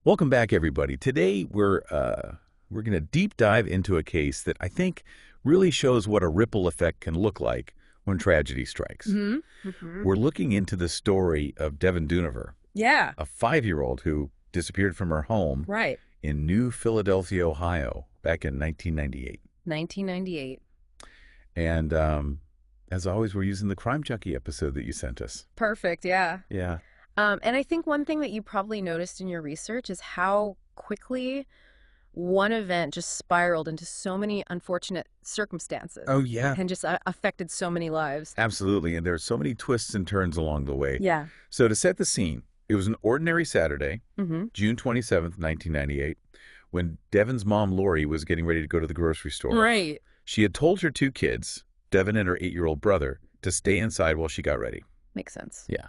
Welcome back, everybody. Today we're going to deep dive into a case that I think really shows what a ripple effect can look like when tragedy strikes. We're looking into the story of Devon Dunver, Yeah, a 5-year-old who disappeared from her home right. in New Philadelphia, Ohio, back in 1998. 1998. And as always, we're using the Crime Junkie episode that you sent us. Perfect, yeah. Yeah. And I think one thing that you probably noticed in your research is how quickly one event just spiraled into so many unfortunate circumstances Oh, yeah. and just affected so many lives. Absolutely. And there are so many twists and turns along the way. Yeah. So to set the scene, it was an ordinary Saturday, Mm-hmm. June 27th, 1998, when Devon's mom, Lori, was getting ready to go to the grocery store. Right. She had told her 2 kids, Devon and her 8-year-old brother, to stay inside while she got ready. Makes sense. Yeah.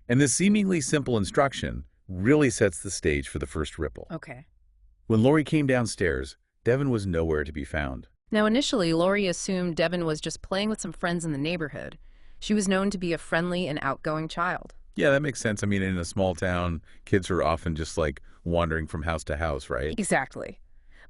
And this seemingly simple instruction really sets the stage for the first ripple. Okay. When Lori came downstairs, Devon was nowhere to be found. Now, initially, Lori assumed Devon was just playing with some friends in the neighborhood. She was known to be a friendly and outgoing child. Yeah, that makes sense. I mean, in a small town, kids are often just like wandering from house to house, right? Exactly.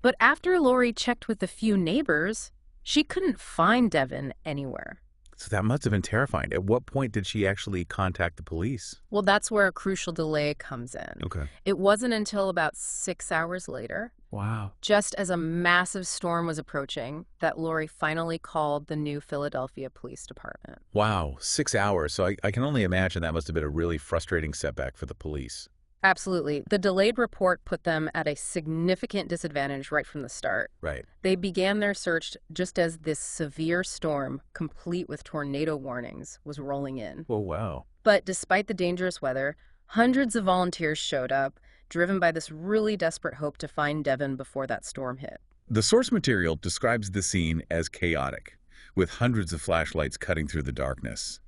But after Lori checked with a few neighbors, she couldn't find Devon anywhere. So that must have been terrifying. At what point did she actually contact the police? Well, that's where a crucial delay comes in. Okay. It wasn't until about 6 hours later, Wow. just as a massive storm was approaching, that Lori finally called the New Philadelphia Police Department. Wow, 6 hours. So I can only imagine that must have been a really frustrating setback for the police. Absolutely. The delayed report put them at a significant disadvantage right from the start. Right. They began their search just as this severe storm, complete with tornado warnings, was rolling in. Oh, wow. But despite the dangerous weather, hundreds of volunteers showed up, driven by this really desperate hope to find Devon before that storm hit. The source material describes the scene as chaotic, with hundreds of flashlights cutting through the darkness.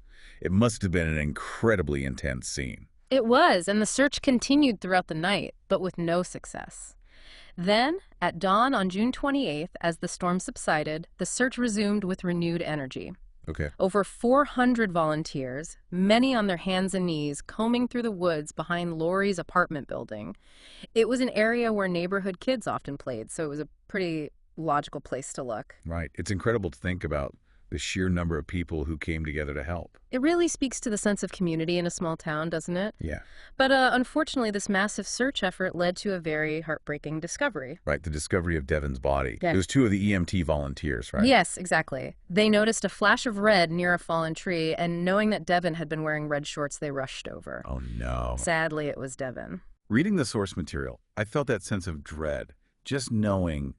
It must have been an incredibly intense scene. It was, and the search continued throughout the night, but with no success. Then, at dawn on June 28th, as the storm subsided, the search resumed with renewed energy. Okay. Over 400 volunteers, many on their hands and knees, combing through the woods behind Lori's apartment building. It was an area where neighborhood kids often played, so it was a pretty logical place to look. Right. It's incredible to think about the sheer number of people who came together to help. It really speaks to the sense of community in a small town, doesn't it? Yeah. But unfortunately, this massive search effort led to a very heartbreaking discovery. Right. The discovery of Devon's body. Yeah. It was 2 of the EMT volunteers, right? Yes, exactly. They noticed a flash of red near a fallen tree, and knowing that Devon had been wearing red shorts, they rushed over. Oh, no. Sadly, it was Devon. Reading the source material, I felt that sense of dread, just knowing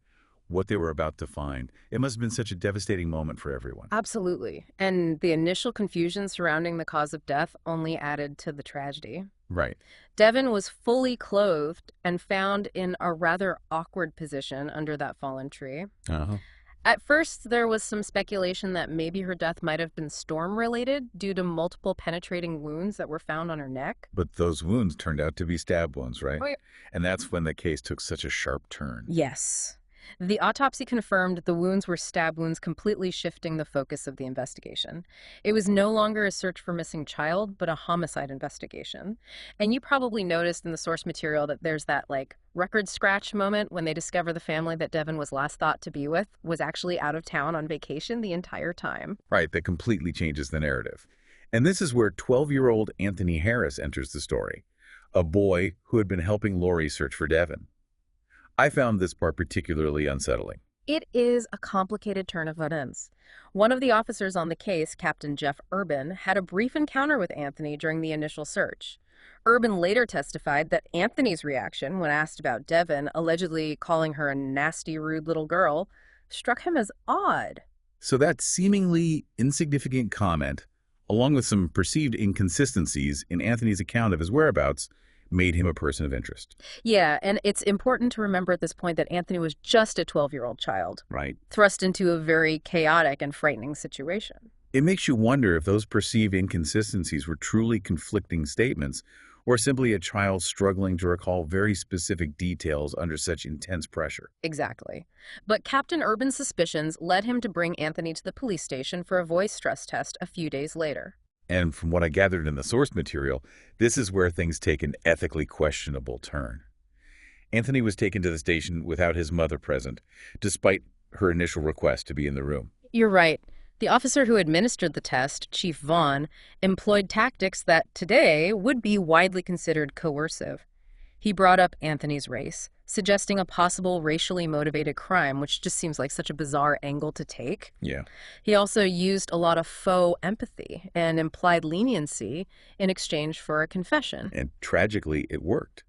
what they were about to find. It must have been such a devastating moment for everyone. Absolutely. And the initial confusion surrounding the cause of death only added to the tragedy. Right. Devon was fully clothed and found in a rather awkward position under that fallen tree. Uh-huh. At first, there was some speculation that maybe her death might have been storm-related due to multiple penetrating wounds that were found on her neck. But those wounds turned out to be stab wounds, right? Oh, yeah. And that's when the case took such a sharp turn. Yes. The autopsy confirmed the wounds were stab wounds, completely shifting the focus of the investigation. It was no longer a search for missing child, but a homicide investigation. And you probably noticed in the source material that there's that, record scratch moment when they discover the family that Devon was last thought to be with was actually out of town on vacation the entire time. Right, that completely changes the narrative. And this is where 12-year-old Anthony Harris enters the story, a boy who had been helping Lori search for Devon. I found this part particularly unsettling. It is a complicated turn of events. One of the officers on the case, Captain Jeff Urban, had a brief encounter with Anthony during the initial search. Urban later testified that Anthony's reaction when asked about Devon, allegedly calling her a nasty, rude little girl, struck him as odd. So that seemingly insignificant comment, along with some perceived inconsistencies in Anthony's account of his whereabouts, made him a person of interest. Yeah, and it's important to remember at this point that Anthony was just a 12-year-old child, Right. thrust into a very chaotic and frightening situation. It makes you wonder if those perceived inconsistencies were truly conflicting statements or simply a child struggling to recall very specific details under such intense pressure. Exactly. But Captain Urban's suspicions led him to bring Anthony to the police station for a voice stress test a few days later. And from what I gathered in the source material, this is where things take an ethically questionable turn. Anthony was taken to the station without his mother present, despite her initial request to be in the room. You're right. The officer who administered the test, Chief Vaughn, employed tactics that today would be widely considered coercive. He brought up Anthony's race, suggesting a possible racially motivated crime, which just seems like such a bizarre angle to take. Yeah. He also used a lot of faux empathy and implied leniency in exchange for a confession. And tragically, it worked.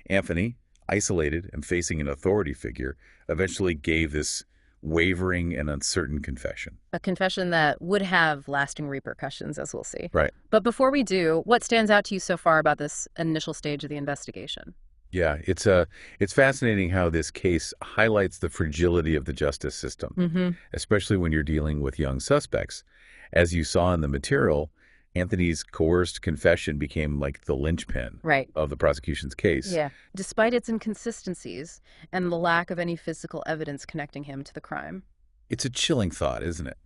Anthony, isolated and facing an authority figure, eventually gave this wavering and uncertain confession. A confession that would have lasting repercussions, as we'll see. Right. But before we do, what stands out to you so far about this initial stage of the investigation? Yeah, it's fascinating how this case highlights the fragility of the justice system, especially when you're dealing with young suspects. As you saw in the material, Anthony's coerced confession became like the linchpin of the prosecution's case. Yeah. Despite its inconsistencies and the lack of any physical evidence connecting him to the crime. It's a chilling thought, isn't it?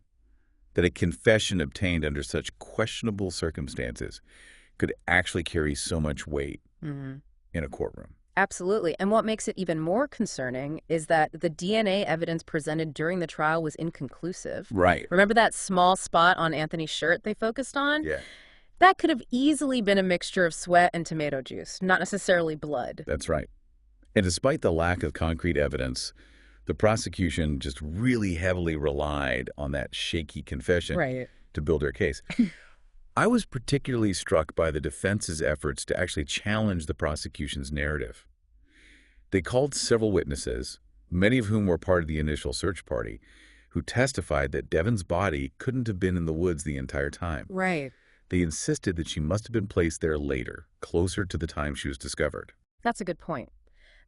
That a confession obtained under such questionable circumstances could actually carry so much weight in a courtroom. Absolutely. And what makes it even more concerning is that the DNA evidence presented during the trial was inconclusive. Right. Remember that small spot on Anthony's shirt they focused on? Yeah. That could have easily been a mixture of sweat and tomato juice, not necessarily blood. That's right. And despite the lack of concrete evidence, the prosecution just really heavily relied on that shaky confession to build their case. I was particularly struck by the defense's efforts to actually challenge the prosecution's narrative. They called several witnesses, many of whom were part of the initial search party, who testified that Devon's body couldn't have been in the woods the entire time. Right. They insisted that she must have been placed there later, closer to the time she was discovered. That's a good point.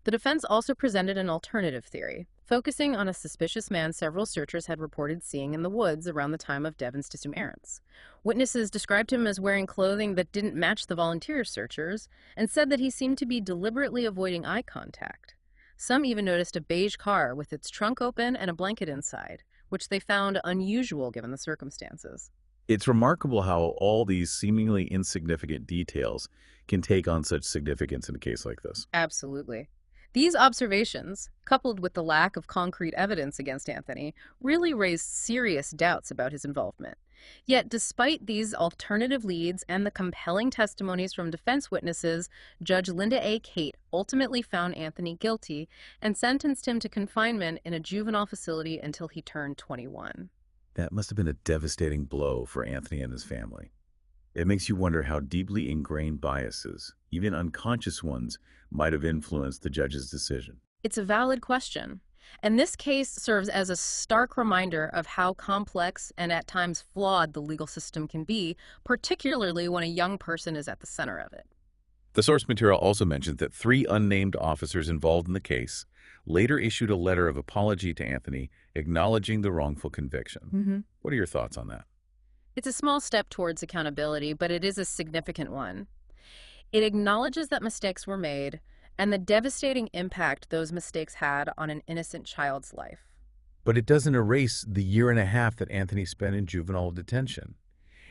The defense also presented an alternative theory, focusing on a suspicious man several searchers had reported seeing in the woods around the time of Devon's disappearance. Witnesses described him as wearing clothing that didn't match the volunteer searchers and said that he seemed to be deliberately avoiding eye contact. Some even noticed a beige car with its trunk open and a blanket inside, which they found unusual given the circumstances. It's remarkable how all these seemingly insignificant details can take on such significance in a case like this. Absolutely. These observations, coupled with the lack of concrete evidence against Anthony, really raised serious doubts about his involvement. Yet, despite these alternative leads and the compelling testimonies from defense witnesses, Judge Linda A. Cate ultimately found Anthony guilty and sentenced him to confinement in a juvenile facility until he turned 21. That must have been a devastating blow for Anthony and his family. It makes you wonder how deeply ingrained biases, even unconscious ones, might have influenced the judge's decision. It's a valid question. And this case serves as a stark reminder of how complex and at times flawed the legal system can be, particularly when a young person is at the center of it. The source material also mentions that 3 unnamed officers involved in the case later issued a letter of apology to Anthony, acknowledging the wrongful conviction. What are your thoughts on that? It's a small step towards accountability, but it is a significant one. It acknowledges that mistakes were made and the devastating impact those mistakes had on an innocent child's life. But it doesn't erase the 1.5 years that Anthony spent in juvenile detention.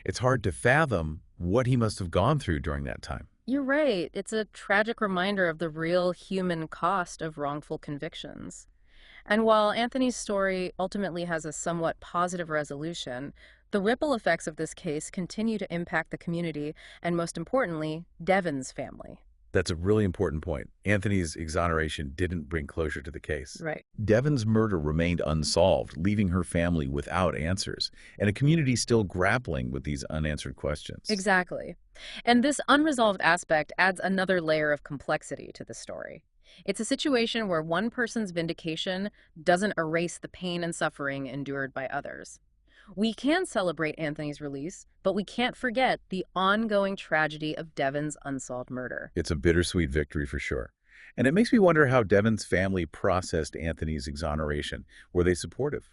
It's hard to fathom what he must have gone through during that time. You're right. It's a tragic reminder of the real human cost of wrongful convictions. And while Anthony's story ultimately has a somewhat positive resolution, the ripple effects of this case continue to impact the community and, most importantly, Devon's family. That's a really important point. Anthony's exoneration didn't bring closure to the case. Right. Devon's murder remained unsolved, leaving her family without answers, and a community still grappling with these unanswered questions. Exactly. And this unresolved aspect adds another layer of complexity to the story. It's a situation where one person's vindication doesn't erase the pain and suffering endured by others. We can celebrate Anthony's release, but we can't forget the ongoing tragedy of Devon's unsolved murder. It's a bittersweet victory for sure. And it makes me wonder how Devon's family processed Anthony's exoneration. Were they supportive?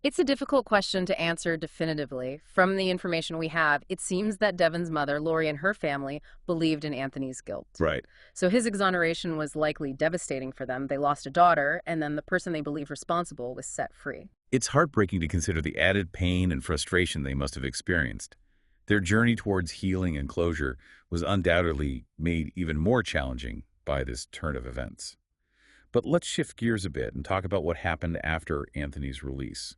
It's a difficult question to answer definitively. From the information we have, it seems that Devon's mother, Lori, and her family believed in Anthony's guilt. Right. So his exoneration was likely devastating for them. They lost a daughter, and then the person they believed responsible was set free. It's heartbreaking to consider the added pain and frustration they must have experienced. Their journey towards healing and closure was undoubtedly made even more challenging by this turn of events. But let's shift gears a bit and talk about what happened after Anthony's release.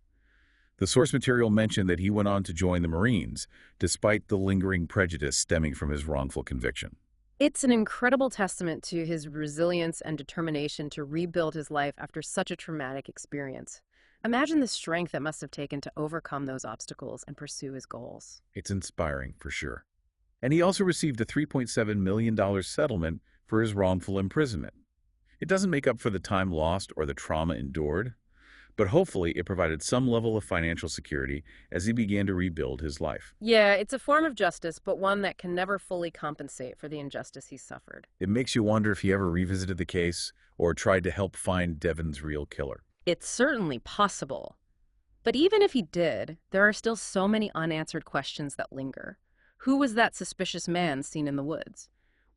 The source material mentioned that he went on to join the Marines, despite the lingering prejudice stemming from his wrongful conviction. It's an incredible testament to his resilience and determination to rebuild his life after such a traumatic experience. Imagine the strength it must have taken to overcome those obstacles and pursue his goals. It's inspiring, for sure. And he also received a $3.7 million settlement for his wrongful imprisonment. It doesn't make up for the time lost or the trauma endured, but hopefully it provided some level of financial security as he began to rebuild his life. Yeah, it's a form of justice, but one that can never fully compensate for the injustice he suffered. It makes you wonder if he ever revisited the case or tried to help find Devon's real killer. It's certainly possible. But even if he did, there are still so many unanswered questions that linger. Who was that suspicious man seen in the woods?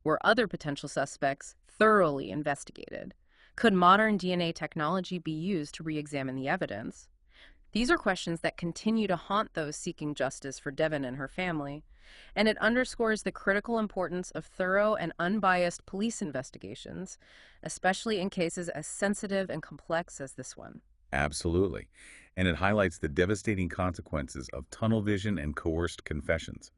Were other potential suspects thoroughly investigated? Could modern DNA technology be used to re-examine the evidence? These are questions that continue to haunt those seeking justice for Devon and her family, and it underscores the critical importance of thorough and unbiased police investigations, especially in cases as sensitive and complex as this one. Absolutely. And it highlights the devastating consequences of tunnel vision and coerced confessions.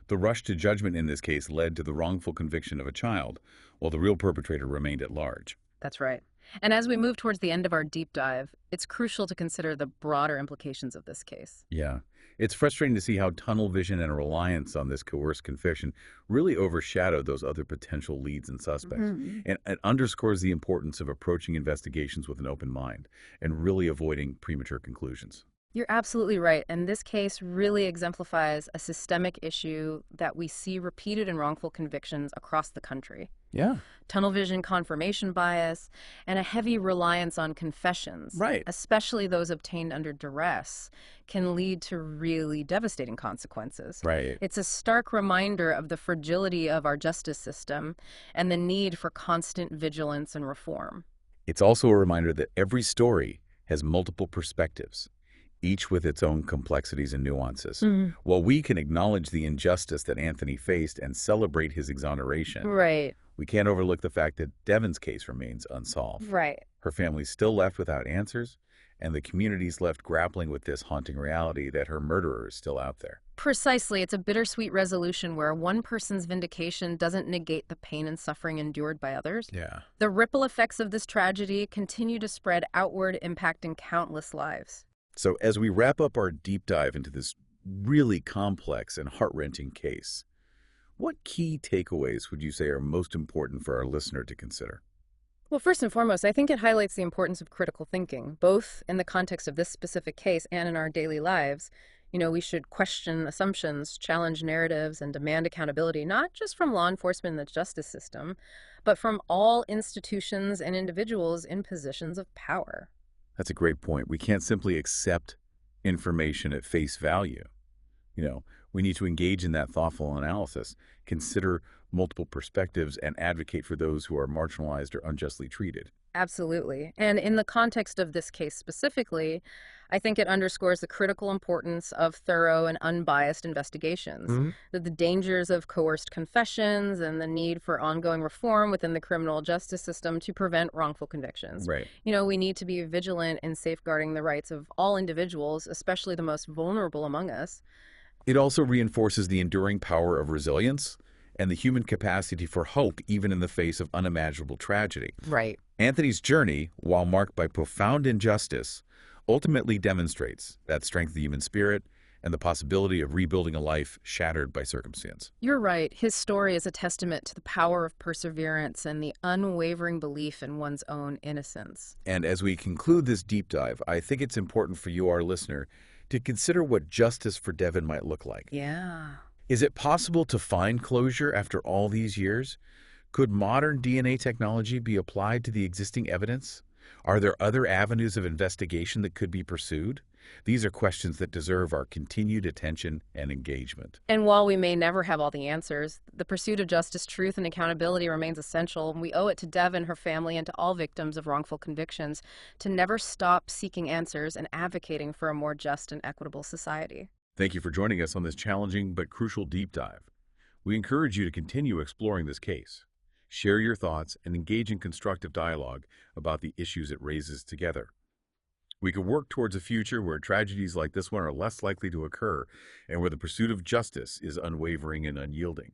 The rush to judgment in this case led to the wrongful conviction of a child, while the real perpetrator remained at large. That's right. And as we move towards the end of our deep dive, it's crucial to consider the broader implications of this case. Yeah. It's frustrating to see how tunnel vision and a reliance on this coerced confession really overshadowed those other potential leads and suspects. And it underscores the importance of approaching investigations with an open mind and really avoiding premature conclusions. You're absolutely right, and this case really exemplifies a systemic issue that we see repeated in wrongful convictions across the country. Yeah. Tunnel vision confirmation bias, and a heavy reliance on confessions, Right. especially those obtained under duress, can lead to really devastating consequences. Right. It's a stark reminder of the fragility of our justice system and the need for constant vigilance and reform. It's also a reminder that every story has multiple perspectives, each with its own complexities and nuances. While we can acknowledge the injustice that Anthony faced and celebrate his exoneration, Right. we can't overlook the fact that Devon's case remains unsolved. Right. Her family's still left without answers, and the community's left grappling with this haunting reality that her murderer is still out there. Precisely. It's a bittersweet resolution where one person's vindication doesn't negate the pain and suffering endured by others. Yeah. The ripple effects of this tragedy continue to spread outward, impacting countless lives. So as we wrap up our deep dive into this really complex and heart-wrenching case, what key takeaways would you say are most important for our listener to consider? Well, first and foremost, I think it highlights the importance of critical thinking, both in the context of this specific case and in our daily lives. We should question assumptions, challenge narratives, and demand accountability, not just from law enforcement and the justice system, but from all institutions and individuals in positions of power. That's a great point. We can't simply accept information at face value. We need to engage in that thoughtful analysis, consider multiple perspectives, and advocate for those who are marginalized or unjustly treated. Absolutely. And in the context of this case specifically, I think it underscores the critical importance of thorough and unbiased investigations, the dangers of coerced confessions, and the need for ongoing reform within the criminal justice system to prevent wrongful convictions. Right. We need to be vigilant in safeguarding the rights of all individuals, especially the most vulnerable among us. It also reinforces the enduring power of resilience and the human capacity for hope even in the face of unimaginable tragedy. Right. Anthony's journey, while marked by profound injustice, ultimately demonstrates that strength of the human spirit and the possibility of rebuilding a life shattered by circumstance. You're right. His story is a testament to the power of perseverance and the unwavering belief in one's own innocence. And as we conclude this deep dive, I think it's important for you, our listener, to consider what justice for Devon might look like. Yeah. Is it possible to find closure after all these years? Could modern DNA technology be applied to the existing evidence? Are there other avenues of investigation that could be pursued? These are questions that deserve our continued attention and engagement. And while we may never have all the answers, the pursuit of justice, truth, and accountability remains essential, and we owe it to Devon, her family, and to all victims of wrongful convictions to never stop seeking answers and advocating for a more just and equitable society. Thank you for joining us on this challenging but crucial deep dive. We encourage you to continue exploring this case. share your thoughts, and engage in constructive dialogue about the issues it raises together. We could work towards a future where tragedies like this one are less likely to occur and where the pursuit of justice is unwavering and unyielding.